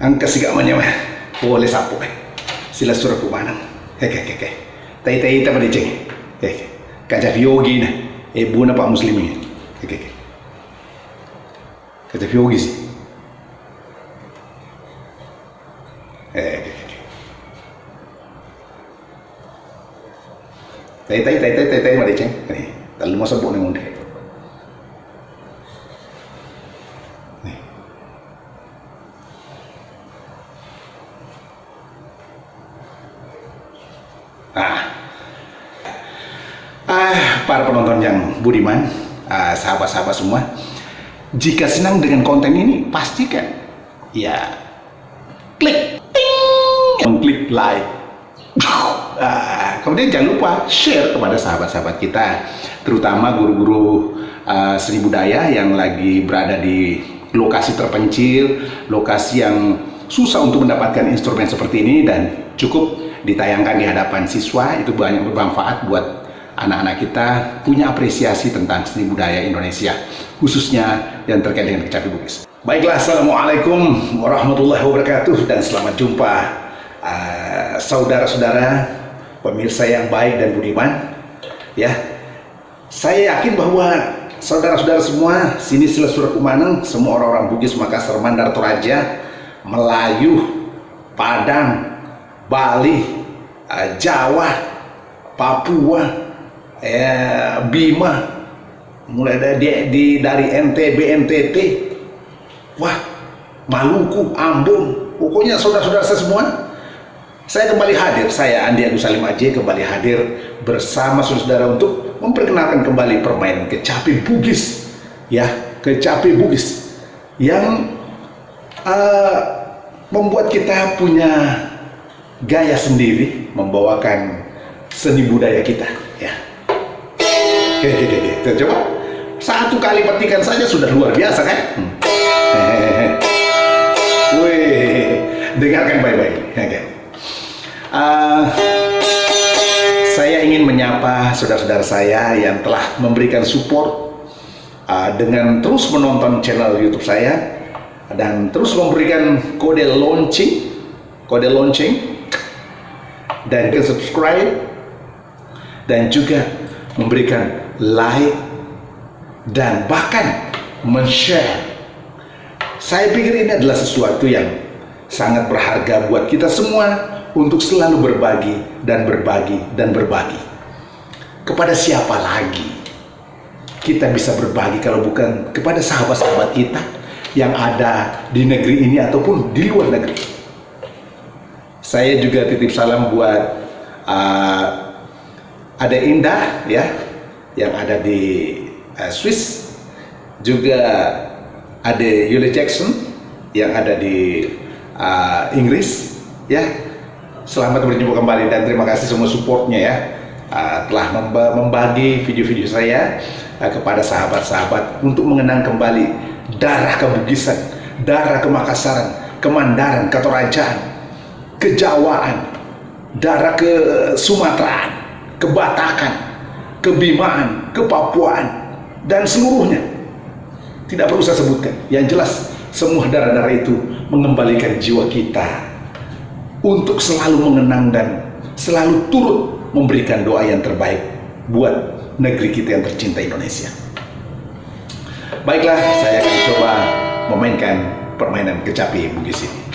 angka sigamanya mah boleh sapu sila surah kumanang heke tai ta pada ceng kaca yogi na buna pak muslimin heke kaca yogi sih tai pada ceng nih lalu masa bu nengunde para penonton yang budiman, sahabat-sahabat semua, jika senang dengan konten ini, pastikan ya klik, klik like, kemudian jangan lupa share kepada sahabat-sahabat kita, terutama guru-guru seni budaya yang lagi berada di lokasi terpencil, lokasi yang susah untuk mendapatkan instrumen seperti ini dan cukup ditayangkan di hadapan siswa. Itu banyak bermanfaat buat anak-anak kita punya apresiasi tentang seni budaya Indonesia, khususnya yang terkait dengan kecapi Bugis. Baiklah, assalamualaikum warahmatullahi wabarakatuh dan selamat jumpa saudara-saudara pemirsa yang baik dan budiman. Ya, saya yakin bahwa saudara-saudara semua sini sila surah kumanang, semua orang-orang Bugis, Makassar, Mandar, Toraja, Melayu, Padang, Bali, Jawa, Papua, Bima, mulai dari NTB, NTT, wah, Maluku, Ambon, pokoknya saudara-saudara saya semua, saya kembali hadir, saya Andi Agus Salim Aceh kembali hadir bersama saudara untuk memperkenalkan kembali permainan kecapi Bugis, ya, kecapi Bugis yang membuat kita punya gaya sendiri membawakan seni budaya kita, ya. Coba satu kali petikan saja sudah luar biasa kan? Wih, dengarkan baik-baik. Saya ingin menyapa saudara-saudara saya yang telah memberikan support dengan terus menonton channel YouTube saya dan terus memberikan kode lonceng dan subscribe dan juga memberikan like dan bahkan men-share. Saya pikir ini adalah sesuatu yang sangat berharga buat kita semua untuk selalu berbagi dan berbagi dan berbagi. Kepada siapa lagi kita bisa berbagi kalau bukan kepada sahabat-sahabat kita yang ada di negeri ini ataupun di luar negeri. Saya juga titip salam buat Ade Indah, ya, yang ada di Swiss, juga Ade Yuli Jackson yang ada di Inggris, ya. Selamat berjumpa kembali dan terima kasih semua supportnya, ya, telah membagi video-video saya kepada sahabat-sahabat untuk mengenang kembali darah kebugisan, darah kemakassaran, kemandaran, ketorajaan, kejawaan, darah ke Sumateraan, kebatakan, kebimaan, kepapuaan, dan seluruhnya. Tidak perlu saya sebutkan. Yang jelas, semua darah-darah itu mengembalikan jiwa kita untuk selalu mengenang dan selalu turut memberikan doa yang terbaik buat negeri kita yang tercinta Indonesia. Baiklah, saya akan coba memainkan permainan kecapi Bugis ini.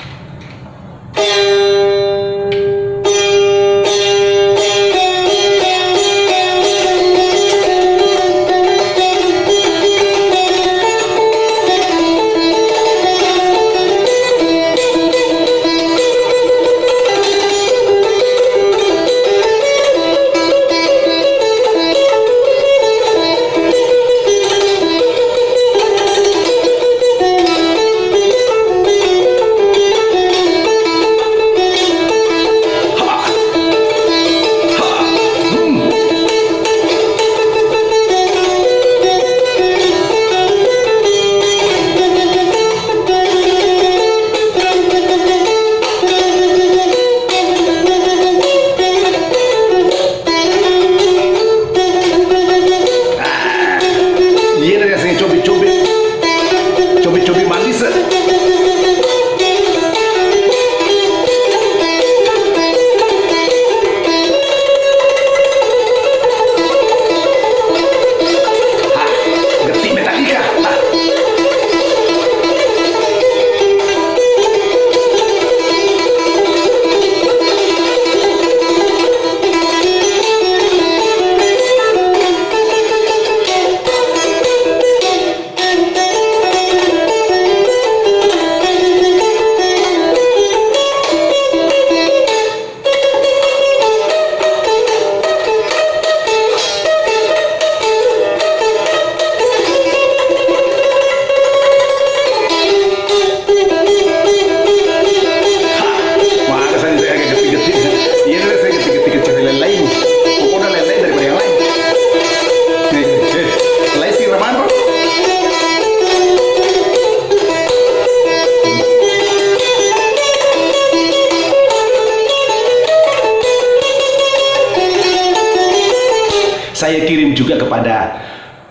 kepada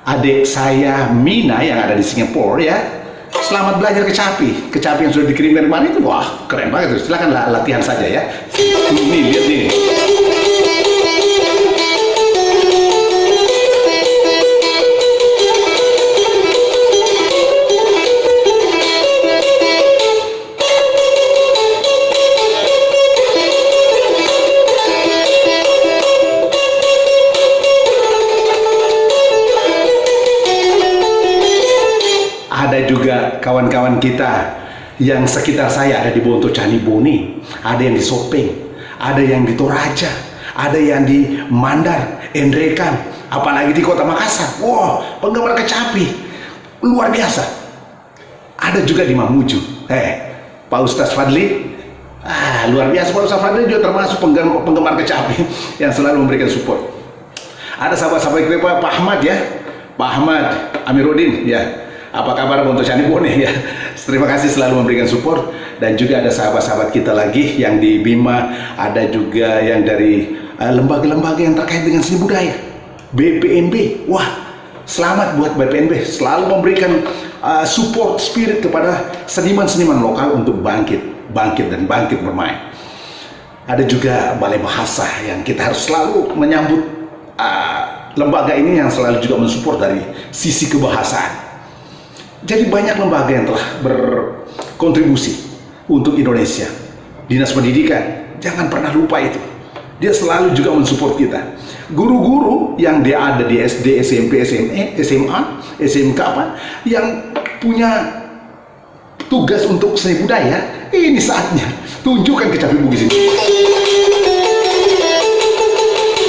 adik saya Mina yang ada di Singapura ya. Selamat belajar kecapi. Kecapi yang sudah dikirimkan kemarin itu wah keren banget. Silakan latihan saja ya. Nih lihat nih. Ada juga kawan-kawan kita yang sekitar saya, ada di Bonto Cani Boni, ada yang di Sopeng, ada yang di Toraja, ada yang di Mandar, Endrekan, apalagi di Kota Makassar. Wow, penggemar kecapi luar biasa. Ada juga di Mamuju. Pak Ustadz Fadli, luar biasa. Pak Ustadz Fadli juga termasuk penggemar kecapi yang selalu memberikan support. Ada sahabat-sahabat kita Pak Ahmad ya, Pak Ahmad Amiruddin ya. Apa kabar Bonto Cani Boni ya? Terima kasih selalu memberikan support. Dan juga ada sahabat-sahabat kita lagi yang di Bima, ada juga yang dari lembaga-lembaga yang terkait dengan seni budaya, BPNB. Wah, selamat buat BPNB, selalu memberikan support spirit kepada seniman-seniman lokal untuk bangkit bermain. Ada juga Balai Bahasa yang kita harus selalu menyambut lembaga ini yang selalu juga mensupport dari sisi kebahasaan. Jadi banyak lembaga yang telah berkontribusi untuk Indonesia. Dinas Pendidikan, jangan pernah lupa itu. Dia selalu juga mensupport kita. Guru-guru yang dia ada di SD, SMP, SMA, SMK yang punya tugas untuk seni budaya, ini saatnya tunjukkan kecapi Bugis ini.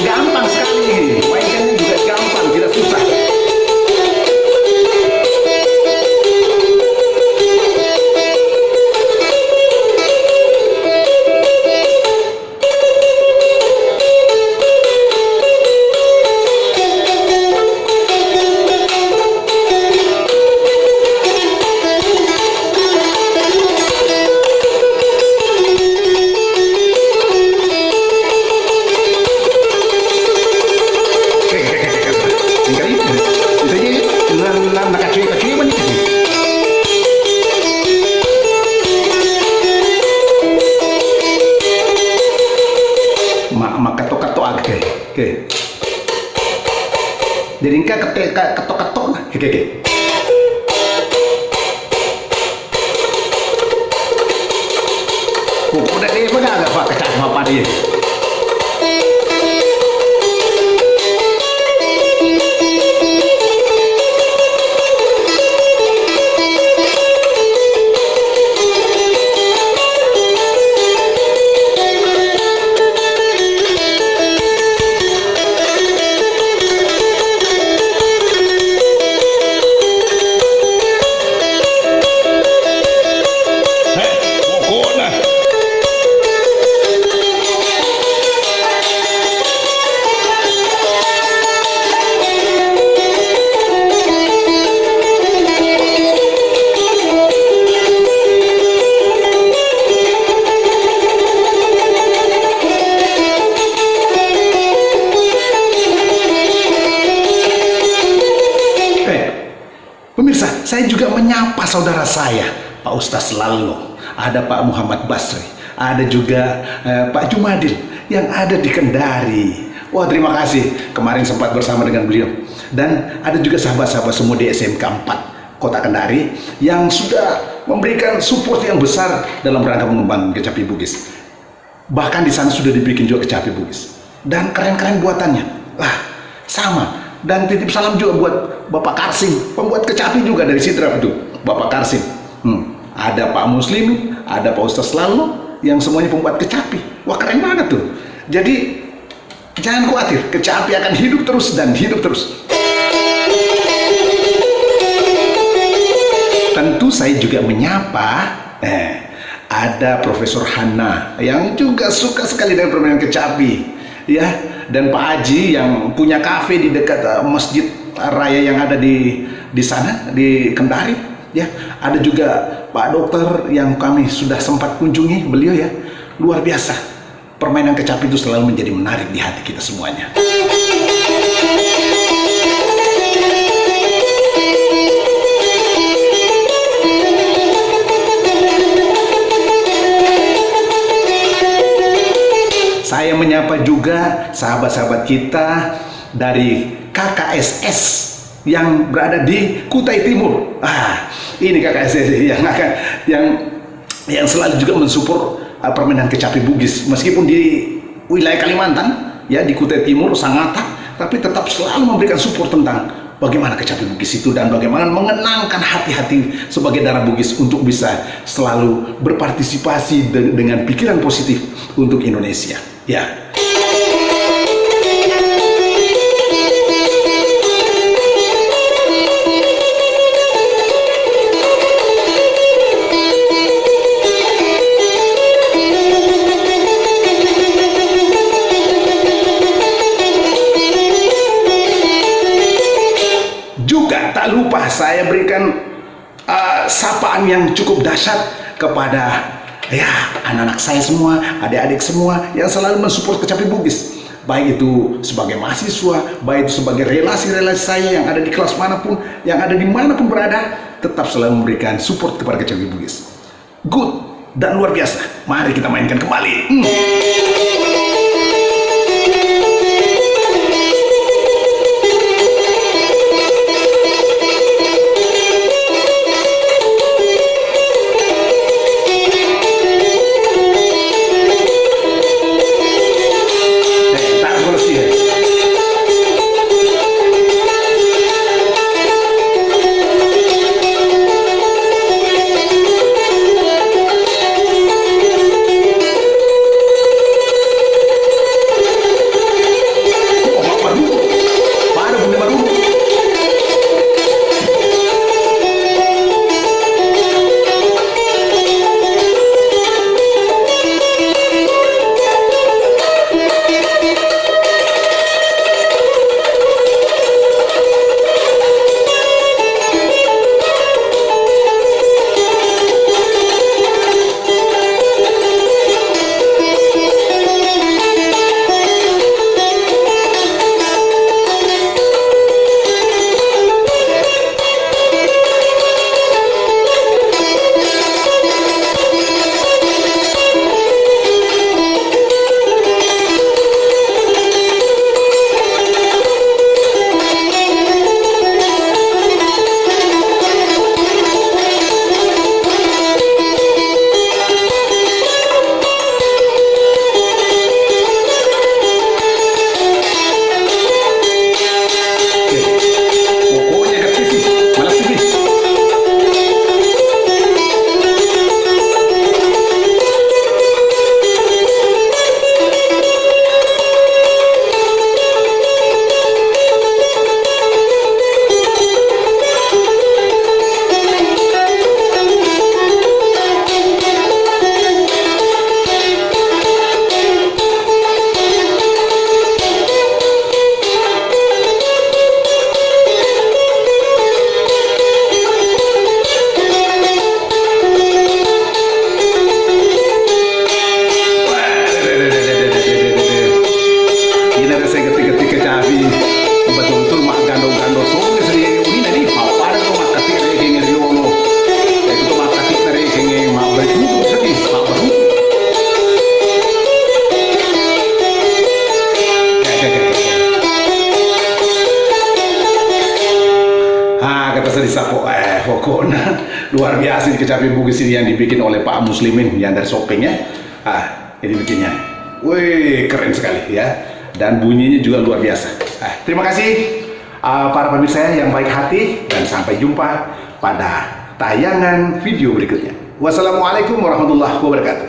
Gampang sekali, mainkannya juga gampang, tidak susah. Oke. Jadi engkau ketok-ketok lah. Oke. Udah dia pun agak pak kecak apa dia. Pemirsa, saya juga menyapa saudara saya, Pak Ustadz Lallo, ada Pak Muhammad Basri, ada juga Pak Jumadil yang ada di Kendari. Wah, terima kasih, kemarin sempat bersama dengan beliau. Dan ada juga sahabat-sahabat semua di SMK 4 Kota Kendari yang sudah memberikan support yang besar dalam rangka mengembangkan kecapi Bugis. Bahkan di sana sudah dibikin juga kecapi Bugis. Dan keren-keren buatannya. Sama. Dan titip salam juga buat Bapak Karsim, pembuat kecapi juga dari Sidrap itu, Bapak Karsim. Ada Pak Muslim, ada Pak Ustadz Lallo, yang semuanya pembuat kecapi. Wah, keren banget tuh. Jadi jangan khawatir, kecapi akan hidup terus dan hidup terus. Tentu saya juga menyapa ada Profesor Hana yang juga suka sekali dengan permainan kecapi, ya. Dan Pak Haji yang punya kafe di dekat masjid raya yang ada di sana di Kendari, ya. Ada juga Pak Dokter yang kami sudah sempat kunjungi beliau, ya. Luar biasa, permainan kecapi itu selalu menjadi menarik di hati kita semuanya. saya menyapa juga sahabat-sahabat kita dari KKSS yang berada di Kutai Timur. Ini KKSS yang selalu juga mensupport permainan kecapi Bugis, meskipun di wilayah Kalimantan ya, di Kutai Timur Sangatta, tapi tetap selalu memberikan support tentang bagaimana kecapi Bugis itu dan bagaimana mengenangkan hati-hati sebagai darah Bugis untuk bisa selalu berpartisipasi dengan pikiran positif untuk Indonesia ya. Tak lupa saya berikan sapaan yang cukup dahsyat kepada ya anak-anak saya semua, adik-adik semua yang selalu mensupport kecapi Bugis, baik itu sebagai mahasiswa, baik itu sebagai relasi-relasi saya yang ada di kelas manapun, yang ada di manapun berada, tetap selalu memberikan support kepada kecapi Bugis. Good dan luar biasa. Mari kita mainkan kembali. Pokoknya luar biasa di kecapi Bugis ini yang dibikin oleh Pak Muslimin yang dari Sopeng ya. Ini bikinnya, wih keren sekali ya, dan bunyinya juga luar biasa. Terima kasih para pemirsa yang baik hati, dan sampai jumpa pada tayangan video berikutnya. Wassalamualaikum warahmatullahi wabarakatuh.